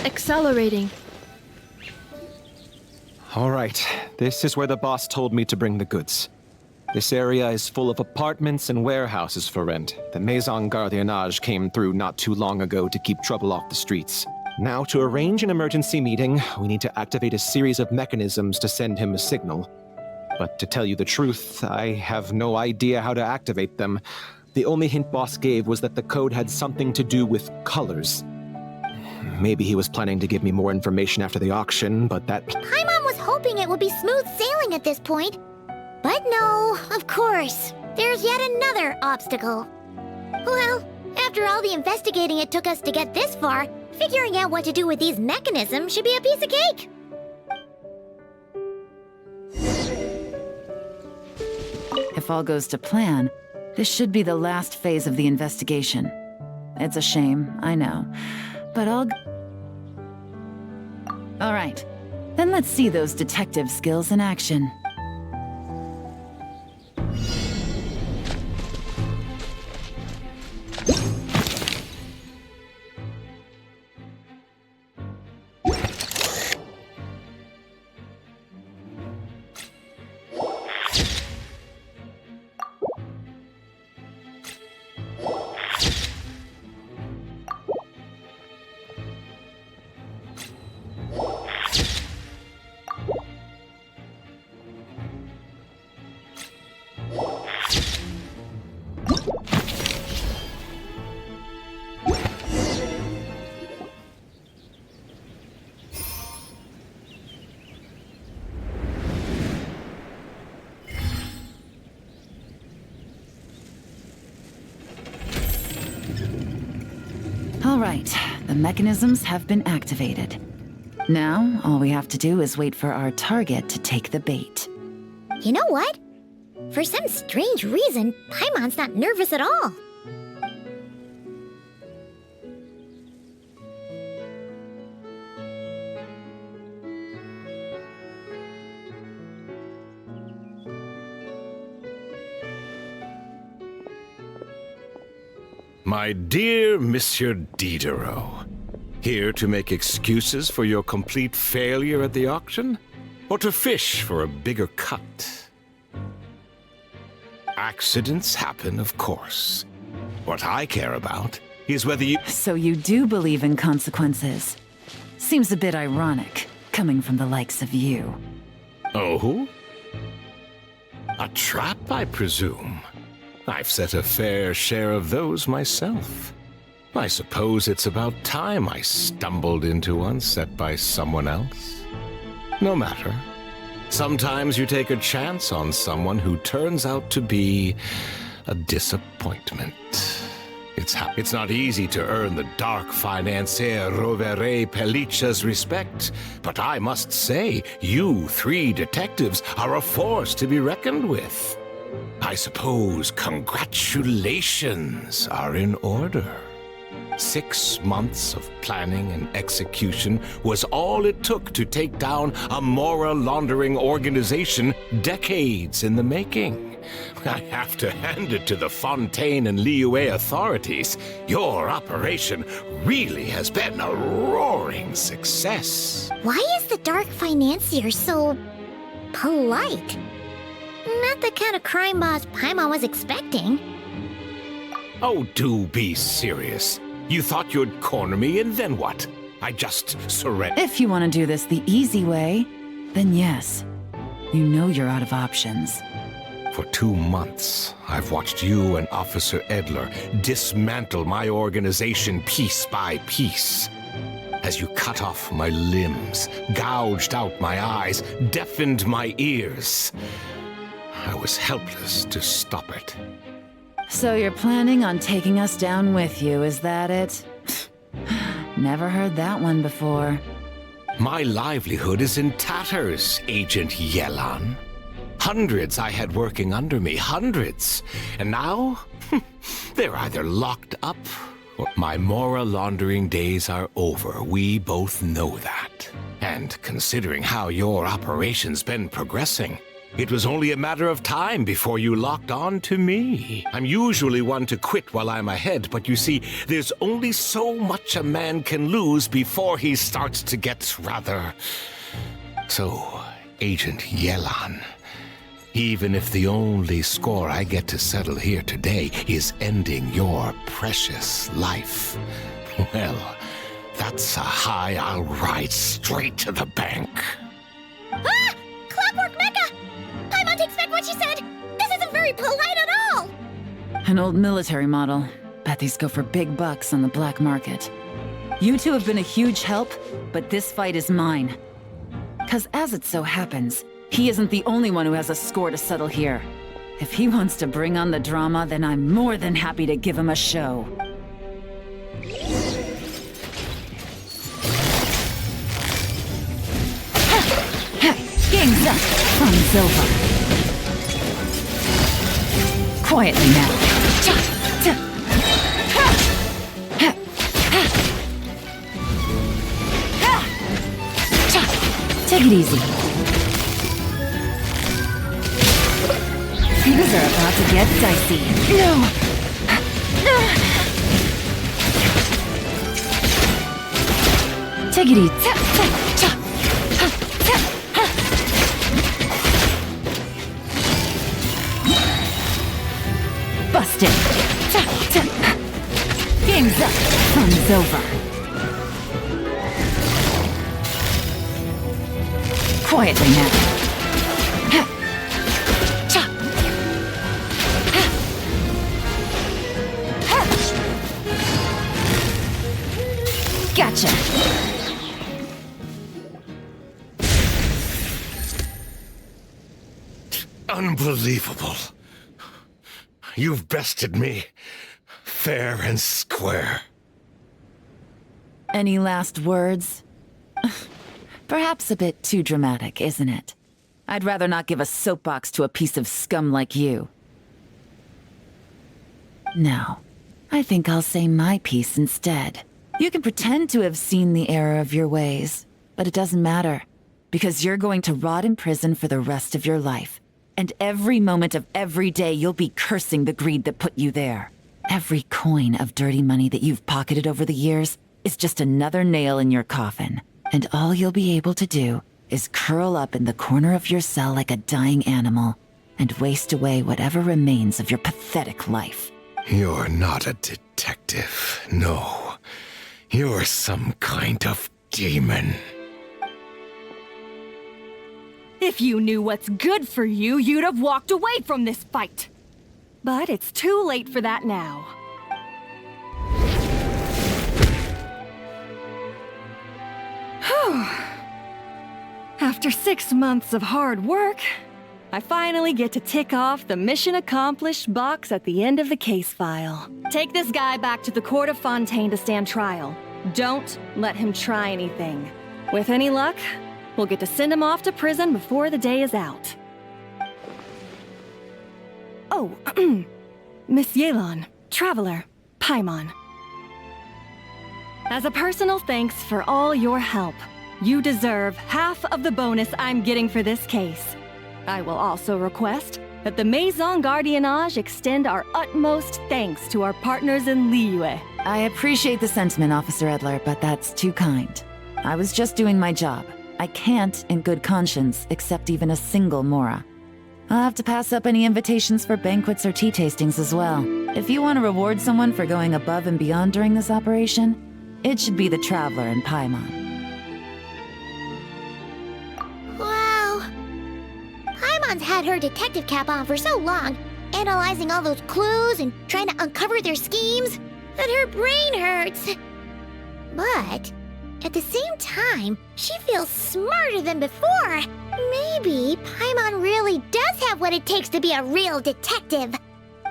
Accelerating. All right, this is where the boss told me to bring the goods. This area is full of apartments and warehouses for rent. The Maison Gardiennage came through not too long ago to keep trouble off the streets. Now, to arrange an emergency meeting, we need to activate a series of mechanisms to send him a signal. But to tell you the truth, I have no idea how to activate them. The only hint boss gave was that the code had something to do with colors. Maybe he was planning to give me more information after the auction, but that... Paimon was hoping it would be smooth sailing at this point. But no, of course. There's yet another obstacle. Well, after all the investigating it took us to get this far, figuring out what to do with these mechanisms should be a piece of cake. If all goes to plan, this should be the last phase of the investigation. It's a shame, I know. But all right, then let's see those detective skills in action. All right, the mechanisms have been activated. Now, all we have to do is wait for our target to take the bait. You know what? For some strange reason, Paimon's not nervous at all. My dear Monsieur Diderot, here to make excuses for your complete failure at the auction? Or to fish for a bigger cut? Accidents happen, of course. What I care about is whether you... So you do believe in consequences. Seems a bit ironic, coming from the likes of you. Oh? A trap, I presume. I've set a fair share of those myself. I suppose it's about time I stumbled into one set by someone else. No matter. Sometimes you take a chance on someone who turns out to be a disappointment. It's not easy to earn the dark financier Rovere Pelliccia's respect, but I must say, you three detectives are a force to be reckoned with. I suppose congratulations are in order. 6 months of planning and execution was all it took to take down a moral laundering organization decades in the making. I have to hand it to the Fontaine and Liyue authorities. Your operation really has been a roaring success. Why is the dark financier so... polite? Not the kind of crime boss Paimon was expecting. Oh, do be serious. You thought you'd corner me, and then what? I just surrendered. If you want to do this the easy way, then yes. You know you're out of options. For 2 months, I've watched you and Officer Edler dismantle my organization piece by piece. As you cut off my limbs, gouged out my eyes, deafened my ears. I was helpless to stop it. So you're planning on taking us down with you, is that it? Never heard that one before. My livelihood is in tatters, Agent Yelan. Hundreds I had working under me, hundreds. And now, they're either locked up or my Mora laundering days are over. We both know that. And considering how your operation's been progressing, it was only a matter of time before you locked on to me. I'm usually one to quit while I'm ahead, but you see, there's only so much a man can lose before he starts to get rather... So, Agent Yelan, even if the only score I get to settle here today is ending your precious life, well, that's a high I'll ride straight to the bank. Ah! Clockwork Mecha! Paimon takes back what she said! This isn't very polite at all! An old military model. Bet these go for big bucks on the black market. You two have been a huge help, but this fight is mine. 'Cause as it so happens, he isn't the only one who has a score to settle here. If he wants to bring on the drama, then I'm more than happy to give him a show. Game's up! Fun's over. Quietly now. Take it easy. Things are about to get dicey. No! Take it easy. Busted. Game's up. Fun's over. Quietly now. Gotcha. Unbelievable. You've bested me, fair and square. Any last words? Perhaps a bit too dramatic, isn't it? I'd rather not give a soapbox to a piece of scum like you. No, I think I'll say my piece instead. You can pretend to have seen the error of your ways, but it doesn't matter, because you're going to rot in prison for the rest of your life. And every moment of every day you'll be cursing the greed that put you there. Every coin of dirty money that you've pocketed over the years is just another nail in your coffin. And all you'll be able to do is curl up in the corner of your cell like a dying animal and waste away whatever remains of your pathetic life. You're not a detective, no. You're some kind of demon. If you knew what's good for you, you'd have walked away from this fight. But it's too late for that now. Whew. After 6 months of hard work, I finally get to tick off the mission accomplished box at the end of the case file. Take this guy back to the court of Fontaine to stand trial. Don't let him try anything. With any luck, we'll get to send him off to prison before the day is out. Oh, Miss Yelan, Traveler, Paimon. As a personal thanks for all your help, you deserve half of the bonus I'm getting for this case. I will also request that the Maison Gardiennage extend our utmost thanks to our partners in Liyue. I appreciate the sentiment, Officer Edler, but that's too kind. I was just doing my job. I can't, in good conscience, accept even a single Mora. I'll have to pass up any invitations for banquets or tea tastings as well. If you want to reward someone for going above and beyond during this operation, it should be the Traveler and Paimon. Wow. Paimon's had her detective cap on for so long, analyzing all those clues and trying to uncover their schemes, that her brain hurts. But at the same time, she feels smarter than before. Maybe Paimon really does have what it takes to be a real detective.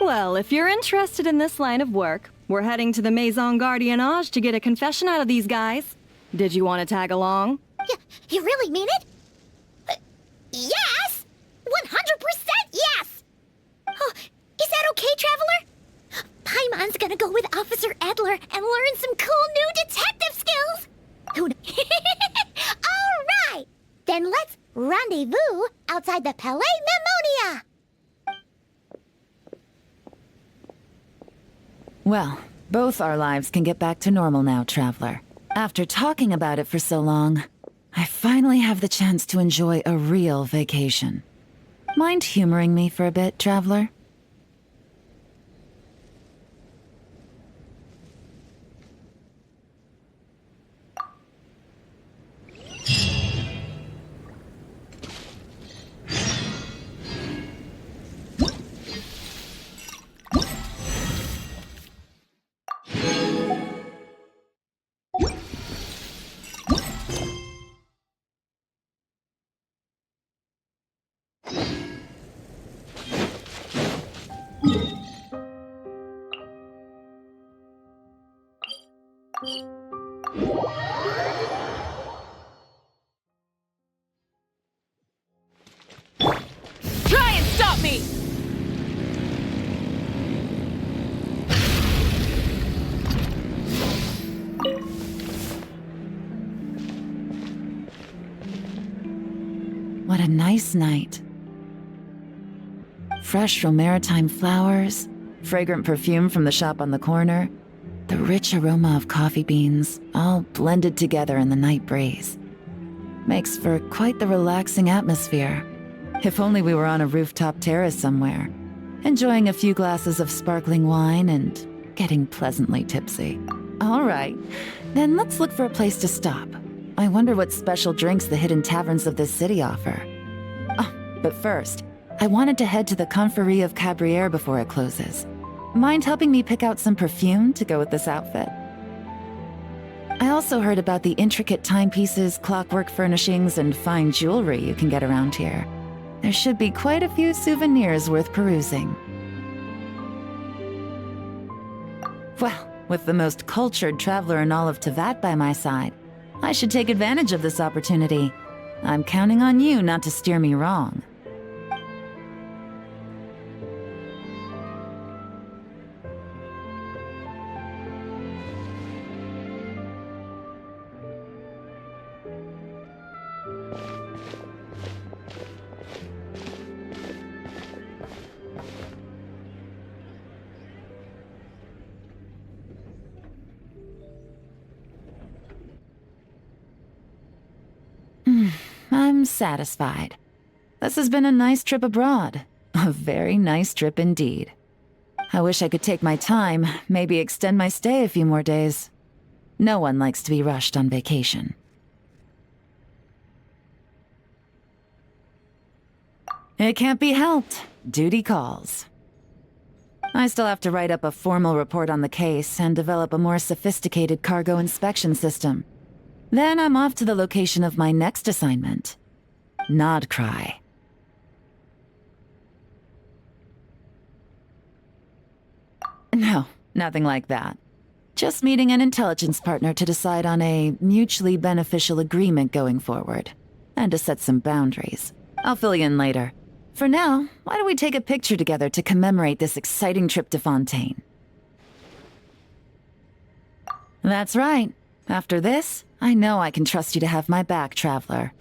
Well, if you're interested in this line of work, we're heading to the Maison Gardiennage to get a confession out of these guys. Did you want to tag along? Yeah, You really mean it? Yes! 100% yes! Oh, is that okay, Traveler? Paimon's gonna go with Officer Adler and learn some cool new detective skills! Who All right! Then let's rendezvous outside the Palais Memonia! Well, both our lives can get back to normal now, Traveler. After talking about it for so long, I finally have the chance to enjoy a real vacation. Mind humoring me for a bit, Traveler? Try and stop me! What a nice night. Fresh from maritime flowers, fragrant perfume from the shop on the corner, the rich aroma of coffee beans, all blended together in the night breeze. Makes for quite the relaxing atmosphere. If only we were on a rooftop terrace somewhere, enjoying a few glasses of sparkling wine and getting pleasantly tipsy. All right, then let's look for a place to stop. I wonder what special drinks the hidden taverns of this city offer. Oh, but first, I wanted to head to the Confrérie of Cabriere before it closes. Mind helping me pick out some perfume to go with this outfit? I also heard about the intricate timepieces, clockwork furnishings, and fine jewelry you can get around here. There should be quite a few souvenirs worth perusing. Well, with the most cultured traveler in all of Tevat by my side, I should take advantage of this opportunity. I'm counting on you not to steer me wrong. I'm satisfied. This has been a nice trip abroad. A very nice trip indeed. I wish I could take my time, maybe extend my stay a few more days. No one likes to be rushed on vacation. It can't be helped. Duty calls. I still have to write up a formal report on the case and develop a more sophisticated cargo inspection system. Then I'm off to the location of my next assignment. Nodcry. No, nothing like that. Just meeting an intelligence partner to decide on a mutually beneficial agreement going forward. And to set some boundaries. I'll fill you in later. For now, why don't we take a picture together to commemorate this exciting trip to Fontaine? That's right. After this, I know I can trust you to have my back, Traveler.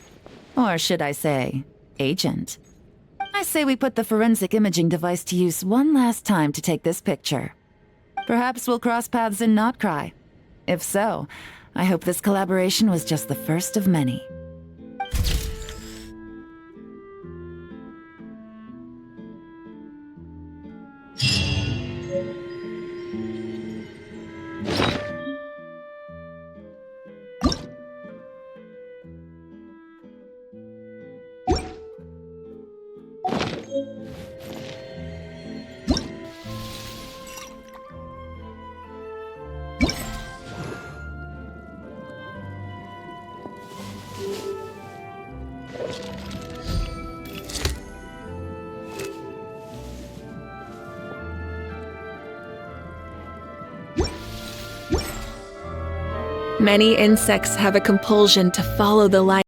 Or should I say, Agent. I say we put the forensic imaging device to use one last time to take this picture. Perhaps we'll cross paths in Nodcry. If so, I hope this collaboration was just the first of many. Many insects have a compulsion to follow the light.